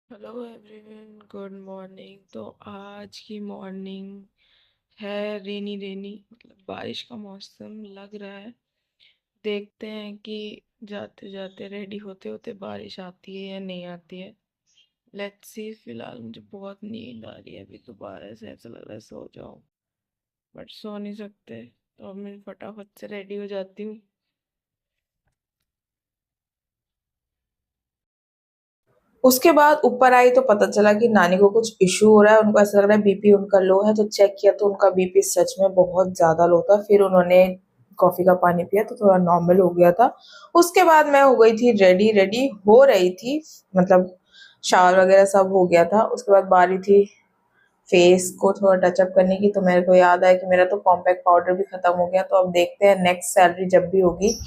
Hello everyone, good morning. तो आज की मॉर्निंग है रेनी रेनी, मतलब बारिश का मौसम लग रहा है। देखते हैं कि जाते जाते रेडी होते होते बारिश आती है या नहीं आती है। Let's see. फिलहाल मुझे बहुत नींद आ रही है, अभी दोबारा से ऐसा लग रहा है सो जाऊं, बट सो नहीं सकते। तो अब मैं फटाफट से रेडी हो जाती हूँ। उसके बाद ऊपर आई तो पता चला कि नानी को कुछ इशू हो रहा है। उनको ऐसा लग रहा है बीपी उनका लो है, तो चेक किया तो उनका बीपी सच में बहुत ज्यादा लो था। फिर उन्होंने कॉफी का पानी पिया तो थोड़ा नॉर्मल हो गया था। उसके बाद मैं हो गई थी रेडी, रेडी हो रही थी, मतलब शावर वगैरह सब हो गया था। उसके बाद बारी थी फेस को थोड़ा टचअप करने की, तो मेरे को याद आया कि मेरा तो कॉम्पैक्ट पाउडर भी खत्म हो गया। तो अब देखते हैं नेक्स्ट सैलरी जब भी होगी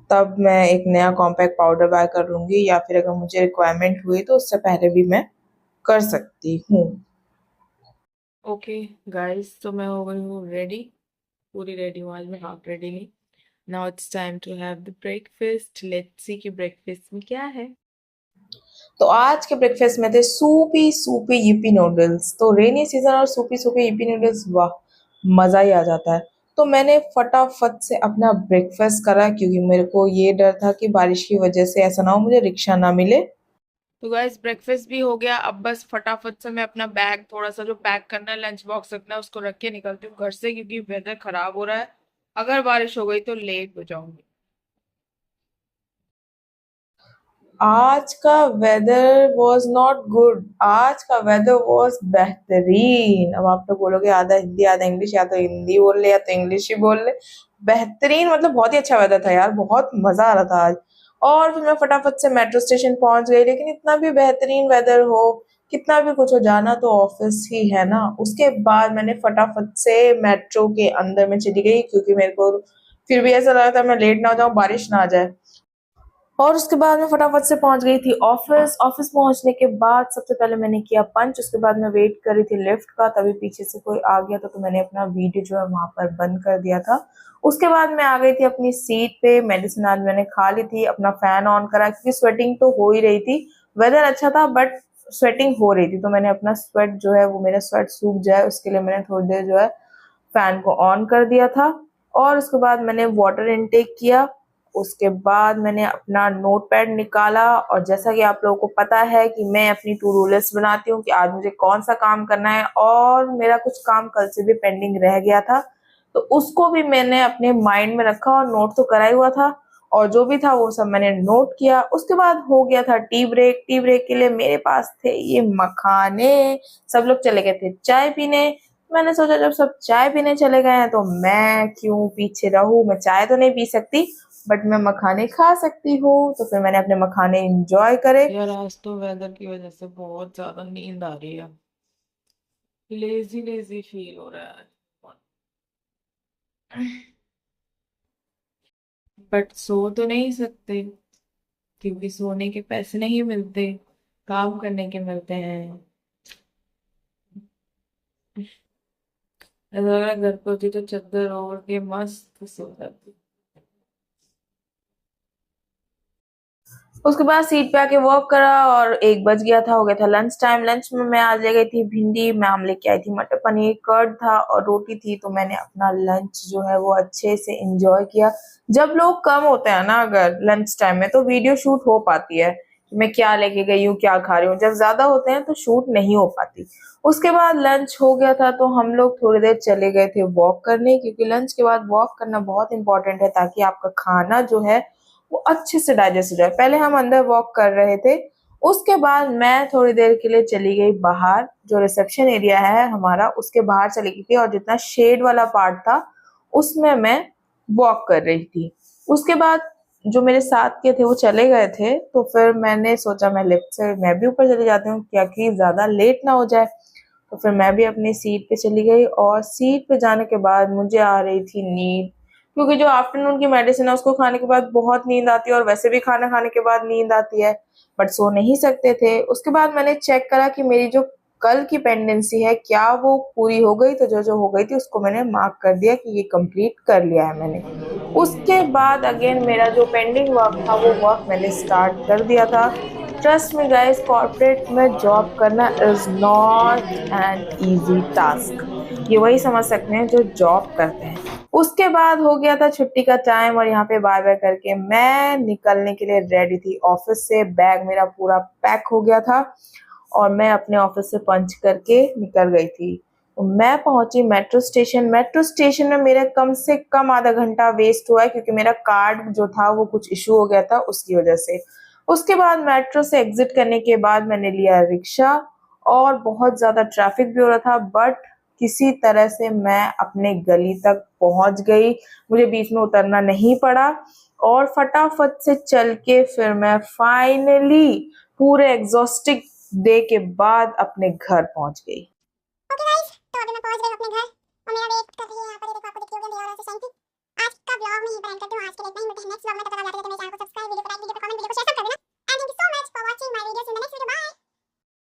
तब मैं एक नया कॉम्पैक्ट पाउडर बाय कर लूंगी, या फिर अगर मुझे रिक्वायरमेंट हुई तो उससे पहले भी मैं कर सकती हूँ। ओके गाइस, तो मैं हो गई हूँ रेडी। पूरी रेडी हूँ, आज मैं हाफ रेडी नहीं। Now it's time to have the breakfast. Let's see कि ब्रेकफास्ट में क्या है। तो आज के ब्रेकफास्ट में थे सूपी सूपी यूपी नूडल्स। तो रेनी सीजन और सूपी सूपी यूपी नूडल्स, वाह, मजा ही आ जाता है। तो मैंने फटाफट से अपना ब्रेकफास्ट करा, क्योंकि मेरे को ये डर था कि बारिश की वजह से ऐसा ना हो मुझे रिक्शा ना मिले। तो गाइस, ब्रेकफास्ट भी हो गया। अब बस फटाफट से मैं अपना बैग थोड़ा सा जो पैक करना है, लंच बॉक्स रखना है, उसको रख के निकलती हूँ घर से, क्योंकि वेदर खराब हो रहा है। अगर बारिश हो गई तो लेट हो जाऊंगी। आज का वेदर वॉज नॉट गुड, आज का वेदर वॉज बेहतरीन। अब आप लोग बोलोगे आधा हिंदी आधा इंग्लिश, या तो हिंदी बोल ले या तो इंग्लिश ही बोल ले। बेहतरीन मतलब बहुत ही अच्छा वेदर था यार, बहुत मजा आ रहा था आज। और फिर मैं फटाफट से मेट्रो स्टेशन पहुंच गई। लेकिन इतना भी बेहतरीन वेदर हो, कितना भी कुछ हो, जाना तो ऑफिस ही है ना। उसके बाद मैंने फटाफट से मेट्रो के अंदर में चली गई, क्योंकि मेरे को फिर भी ऐसा लगा था मैं लेट ना हो जाऊं, बारिश ना आ जाए। और उसके बाद मैं फटाफट से पहुंच गई थी ऑफिस। ऑफिस पहुंचने के बाद सबसे पहले मैंने किया पंच। उसके बाद मैं वेट कर रही थी लिफ्ट का, तभी पीछे से कोई आ गया तो मैंने अपना वीडियो जो है वहां पर बंद कर दिया था। उसके बाद मैं आ गई थी अपनी सीट पे। मेडिसिन आज मैंने खा ली थी, अपना फैन ऑन करा, क्योंकि स्वेटिंग तो हो ही रही थी। वेदर अच्छा था बट स्वेटिंग हो रही थी, तो मैंने अपना स्वेट जो है वो मेरा स्वेट सूख जाए उसके लिए मैंने थोड़ी देर जो है फैन को ऑन कर दिया था। और उसके बाद मैंने वाटर इनटेक किया। उसके बाद मैंने अपना नोटपैड निकाला, और जैसा कि आप लोगों को पता है कि मैं अपनी टू डू लिस्ट बनाती हूँ कि आज मुझे कौन सा काम करना है, और मेरा कुछ काम कल से भी पेंडिंग रह गया था, तो उसको भी मैंने अपने माइंड में रखा और नोट तो करा ही हुआ था। और जो भी था वो सब मैंने नोट किया। उसके बाद हो गया था टी ब्रेक। टी ब्रेक के लिए मेरे पास थे ये मखाने। सब लोग चले गए थे चाय पीने। मैंने सोचा जब सब चाय पीने चले गए हैं तो मैं क्यों पीछे रहूं, मैं चाय तो नहीं पी सकती बट मैं मखाने खा सकती हूँ। तो फिर मैंने अपने मखाने एंजॉय करे। यार, आज तो वेदर की वजह से बहुत ज्यादा नींद आ रही है। लेजी लेजी फील हो रहा है। बट सो तो नहीं सकते, क्योंकि सोने के पैसे नहीं मिलते, काम करने के मिलते हैं। ऐसा लग रहा है घर पे होती तो चादर ओढ़ के मस्त सो जाती। उसके बाद सीट पे आके वॉक करा, और 1 बज गया था, हो गया था लंच टाइम। लंच में मैं आज ले गई थी भिंडी, मैम लेके आई थी मटर पनीर, कर्ड था और रोटी थी। तो मैंने अपना लंच जो है वो अच्छे से एंजॉय किया। जब लोग कम होते हैं ना अगर लंच टाइम में, तो वीडियो शूट हो पाती है कि मैं क्या लेके गई हूँ क्या खा रही हूँ। जब ज्यादा होते हैं तो शूट नहीं हो पाती। उसके बाद लंच हो गया था तो हम लोग थोड़ी देर चले गए थे वॉक करने, क्योंकि लंच के बाद वॉक करना बहुत इंपॉर्टेंट है, ताकि आपका खाना जो है वो अच्छे से डाइजेस्ट हो जाए। पहले हम अंदर वॉक कर रहे थे। उसके बाद मैं थोड़ी देर के लिए चली गई बाहर, जो रिसेप्शन एरिया है हमारा उसके बाहर चली गई थी, और जितना शेड वाला पार्ट था उसमें मैं वॉक कर रही थी। उसके बाद जो मेरे साथ के थे वो चले गए थे, तो फिर मैंने सोचा मैं लिफ्ट से मैं भी ऊपर चली जाती हूँ, क्या कि ज्यादा लेट ना हो जाए। तो फिर मैं भी अपनी सीट पे चली गई, और सीट पे जाने के बाद मुझे आ रही थी नींद, क्योंकि जो आफ्टरनून की मेडिसिन है उसको खाने के बाद बहुत नींद आती है, और वैसे भी खाना खाने के बाद नींद आती है, बट सो नहीं सकते थे। उसके बाद मैंने चेक करा कि मेरी जो कल की पेंडेंसी है क्या वो पूरी हो गई, तो जो जो हो गई थी उसको मैंने मार्क कर दिया कि ये कंप्लीट कर लिया है मैंने। उसके बाद अगेन मेरा जो पेंडिंग वर्क था वो वर्क मैंने स्टार्ट कर दिया था। ट्रस्ट मी गाइस, कॉर्पोरेट में जॉब करना is not an easy task. ये वही समझ सकते हैं जो जॉब करते हैं। उसके बाद हो गया था छुट्टी का टाइम और यहाँ पे बाय बाय करके मैं निकलने के लिए रेडी थी ऑफिस से। बैग मेरा पूरा पैक हो गया था और मैं अपने ऑफिस से पंच करके निकल गई थी। तो मैं पहुंची मेट्रो स्टेशन। मेट्रो स्टेशन में मेरा कम से कम आधा घंटा वेस्ट हुआ है क्योंकि मेरा कार्ड जो था वो कुछ इशू हो गया था उसकी वजह से। उसके बाद मेट्रो से एग्जिट करने के बाद मैंने लिया रिक्शा और बहुत ज्यादा ट्रैफिक भी हो रहा था, बट किसी तरह से मैं अपने गली तक पहुंच गई। मुझे बीच में उतरना नहीं पड़ा और फटाफट से चल के फिर मैं फाइनली पूरे एग्जॉस्टिक डे के बाद अपने घर पहुंच गई। ओके गाइस, तो अभी मैं पहुंच गई अपने घर और मेरा वेट कर रही है यहाँ पर। ये देखो, आपको दिखती होगी अंधेरा हो रहा है शांति। आज का ब्लॉग मैं यहीं पर एंड करती हूँ। आज के लिए इतना ही, मिलते हैं नेक्स्ट ब्लॉग में। तब तक आप जाते जाते मेरे चैनल को सब्सक्राइब, वीडियो को लाइक, वीडियो को कमेंट, वीडियो को शेयर कर देना। And thank you so much for watching my videos. In the next video, bye.